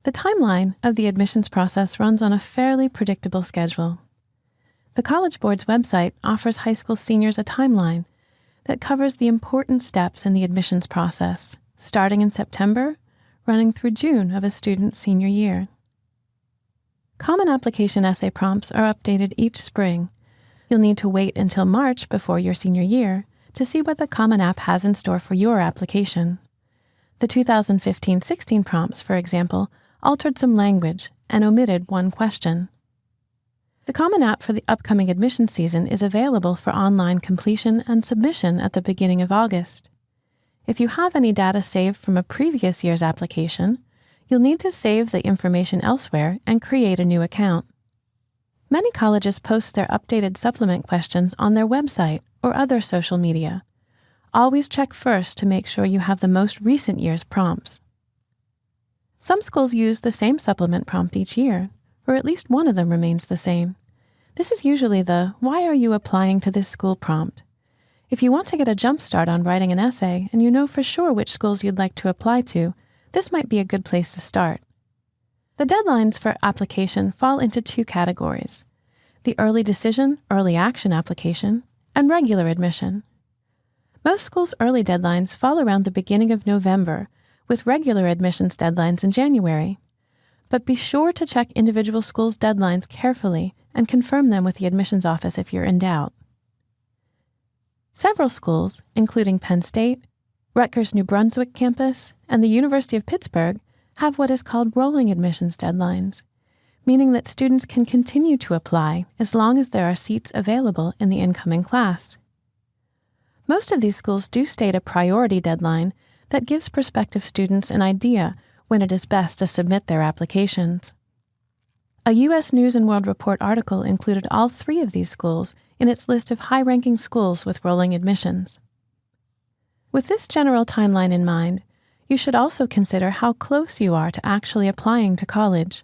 The timeline of the admissions process runs on a fairly predictable schedule. The College Board's website offers high school seniors a timeline that covers the important steps in the admissions process, starting in September, running through June of a student's senior year. Common application essay prompts are updated each spring. You'll need to wait until March before your senior year to see what the Common App has in store for your application. The 2015-16 prompts, for example, altered some language and omitted one question. The Common App for the upcoming admission season is available for online completion and submission at the beginning of August. If you have any data saved from a previous year's application, you'll need to save the information elsewhere and create a new account. Many colleges post their updated supplement questions on their website or other social media. Always check first to make sure you have the most recent year's prompts. Some schools use the same supplement prompt each year, or at least one of them remains the same. This is usually the "Why are you applying to this school?" prompt. If you want to get a jump start on writing an essay and you know for sure which schools you'd like to apply to, this might be a good place to start. The deadlines for application fall into two categories: the early decision, early action application, and regular admission. Most schools' early deadlines fall around the beginning of November, with regular admissions deadlines in January. But be sure to check individual schools' deadlines carefully and confirm them with the admissions office if you're in doubt. Several schools, including Penn State, Rutgers New Brunswick campus, and the University of Pittsburgh, have what is called rolling admissions deadlines, meaning that students can continue to apply as long as there are seats available in the incoming class. Most of these schools do state a priority deadline that gives prospective students an idea when it is best to submit their applications. A U.S. News & World Report article included all three of these schools in its list of high-ranking schools with rolling admissions. With this general timeline in mind, you should also consider how close you are to actually applying to college.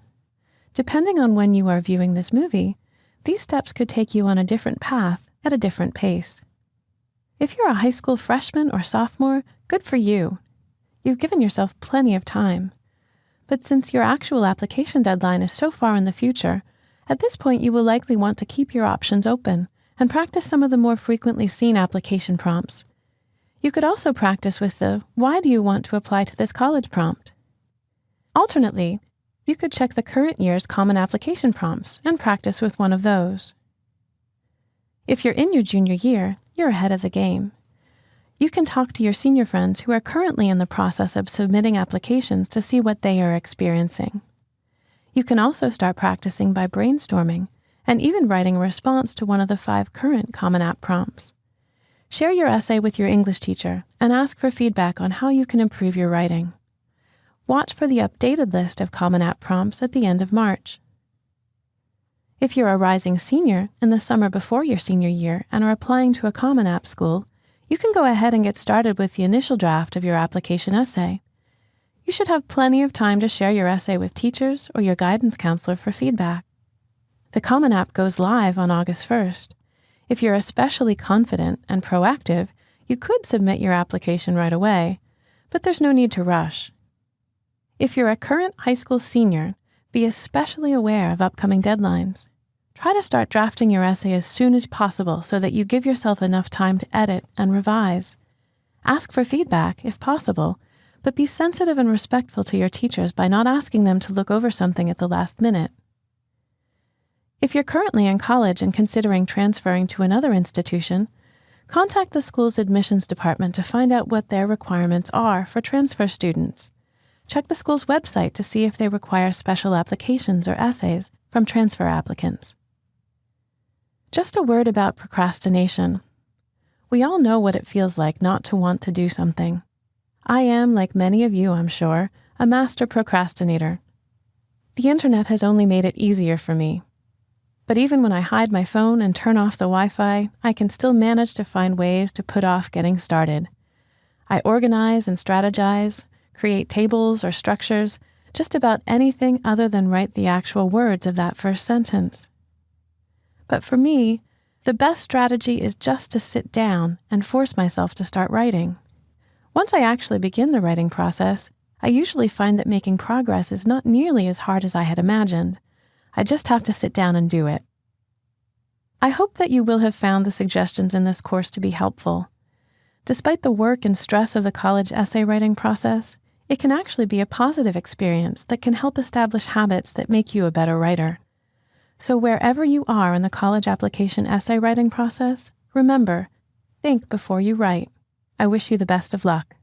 Depending on when you are viewing this movie, these steps could take you on a different path at a different pace. If you're a high school freshman or sophomore, good for you. You've given yourself plenty of time. But since your actual application deadline is so far in the future, at this point you will likely want to keep your options open and practice some of the more frequently seen application prompts. You could also practice with the "Why do you want to apply to this college?" prompt. Alternately, you could check the current year's common application prompts and practice with one of those. If you're in your junior year, you're ahead of the game. You can talk to your senior friends who are currently in the process of submitting applications to see what they are experiencing. You can also start practicing by brainstorming and even writing a response to one of the 5 current Common App prompts. Share your essay with your English teacher and ask for feedback on how you can improve your writing. Watch for the updated list of Common App prompts at the end of March. If you're a rising senior in the summer before your senior year and are applying to a Common App school, you can go ahead and get started with the initial draft of your application essay. You should have plenty of time to share your essay with teachers or your guidance counselor for feedback. The Common App goes live on August 1st. If you're especially confident and proactive, you could submit your application right away, but there's no need to rush. If you're a current high school senior, be especially aware of upcoming deadlines. Try to start drafting your essay as soon as possible so that you give yourself enough time to edit and revise. Ask for feedback, if possible, but be sensitive and respectful to your teachers by not asking them to look over something at the last minute. If you're currently in college and considering transferring to another institution, contact the school's admissions department to find out what their requirements are for transfer students. Check the school's website to see if they require special applications or essays from transfer applicants. Just a word about procrastination. We all know what it feels like not to want to do something. I am, like many of you, I'm sure, a master procrastinator. The internet has only made it easier for me. But even when I hide my phone and turn off the Wi-Fi, I can still manage to find ways to put off getting started. I organize and strategize, create tables or structures, just about anything other than write the actual words of that first sentence. But for me, the best strategy is just to sit down and force myself to start writing. Once I actually begin the writing process, I usually find that making progress is not nearly as hard as I had imagined. I just have to sit down and do it. I hope that you will have found the suggestions in this course to be helpful. Despite the work and stress of the college essay writing process, it can actually be a positive experience that can help establish habits that make you a better writer. So wherever you are in the college application essay writing process, remember, think before you write. I wish you the best of luck.